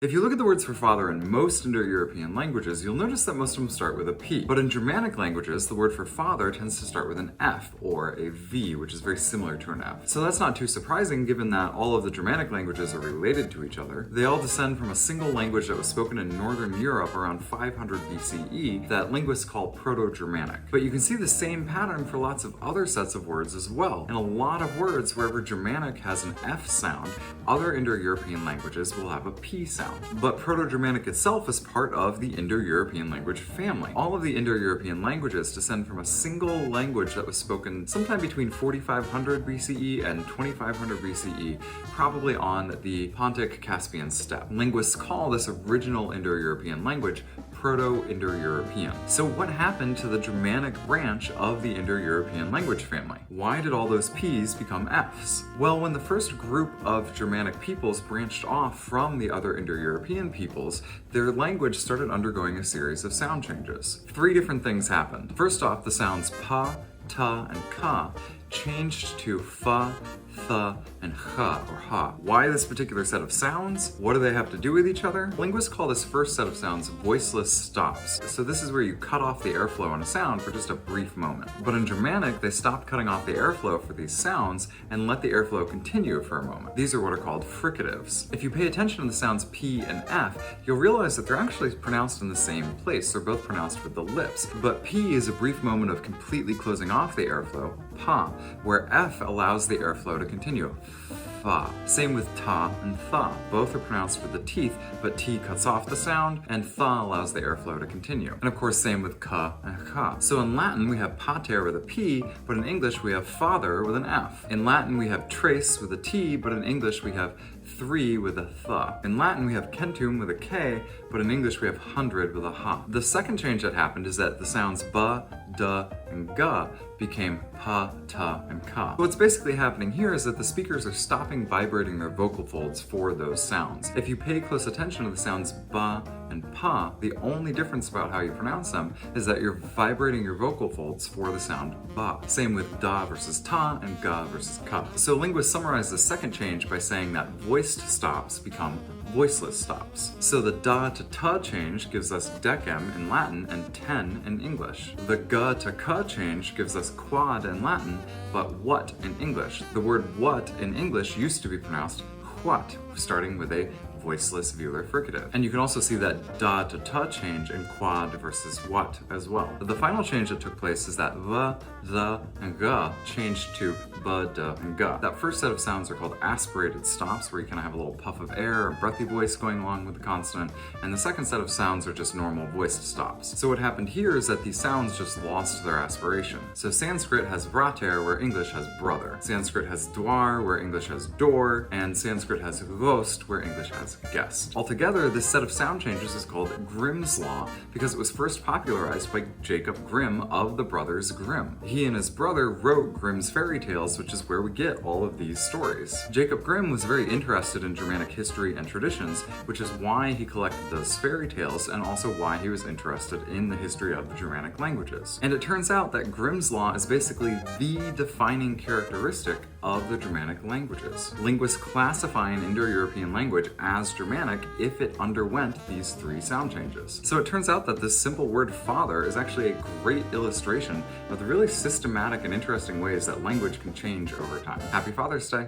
If you look at the words for father in most Indo-European languages, you'll notice that most of them start with a P. But in Germanic languages, the word for father tends to start with an F or a V, which is very similar to an F. So that's not too surprising given that all of the Germanic languages are related to each other. They all descend from a single language that was spoken in Northern Europe around 500 BCE that linguists call Proto-Germanic. But you can see the same pattern for lots of other sets of words as well. In a lot of words, wherever Germanic has an F sound, other Indo-European languages will have a P sound. But Proto-Germanic itself is part of the Indo-European language family. All of the Indo-European languages descend from a single language that was spoken sometime between 4500 BCE and 2500 BCE, probably on the Pontic-Caspian steppe. Linguists call this original Indo-European language Proto-Indo-European. So what happened to the Germanic branch of the Indo-European language family? Why did all those P's become F's? Well, when the first group of Germanic peoples branched off from the other Indo-European peoples, their language started undergoing a series of sound changes. Three different things happened. First off, the sounds pa, ta, and ka changed to fa, th, and ha, or ha. Why this particular set of sounds? What do they have to do with each other? Linguists call this first set of sounds voiceless stops. So this is where you cut off the airflow on a sound for just a brief moment. But in Germanic, they stopped cutting off the airflow for these sounds and let the airflow continue for a moment. These are what are called fricatives. If you pay attention to the sounds P and F, you'll realize that they're actually pronounced in the same place. They're both pronounced with the lips. But P is a brief moment of completely closing off the airflow, pa, where F allows the airflow to continue, fa. Same with ta and tha. Both are pronounced with the teeth, but T cuts off the sound, and tha allows the airflow to continue. And of course, same with ka and ka. So in Latin, we have pater with a P, but in English, we have father with an F. In Latin, we have tres with a T, but in English, we have three with a th. In Latin, we have centum with a K, but in English, we have hundred with a ha. The second change that happened is that the sounds ba, da, and ga became pa, ta, and ka. What's basically happening here is that the speakers are stopping vibrating their vocal folds for those sounds. If you pay close attention to the sounds ba and pa, the only difference about how you pronounce them is that you're vibrating your vocal folds for the sound ba. Same with da versus ta and ga versus ka. So linguists summarize the second change by saying that voiced stops become voiceless stops. So the da to ta change gives us decem in Latin and ten in English. The ga to ka change gives us quad in Latin, but what in English. The word what in English used to be pronounced what, starting with a voiceless velar fricative. And you can also see that da to ta change in quad versus what as well. The final change that took place is that v, the, and ga changed to ba, da, and ga. That first set of sounds are called aspirated stops, where you kind of have a little puff of air, a breathy voice going along with the consonant, and the second set of sounds are just normal voiced stops. So what happened here is that these sounds just lost their aspiration. So Sanskrit has vrater, where English has brother. Sanskrit has dwar, where English has door, and Sanskrit has gost, where English has guest. Altogether, this set of sound changes is called Grimm's Law because it was first popularized by Jacob Grimm of the brothers Grimm. He and his brother wrote Grimm's fairy tales, which is where we get all of these stories. Jacob Grimm was very interested in Germanic history and traditions, which is why he collected those fairy tales and also why he was interested in the history of the Germanic languages. And it turns out that Grimm's Law is basically the defining characteristic of the Germanic languages. Linguists classify an Indo-European language as Germanic if it underwent these three sound changes. So it turns out that this simple word father is actually a great illustration of the really systematic and interesting ways that language can change over time. Happy Father's Day!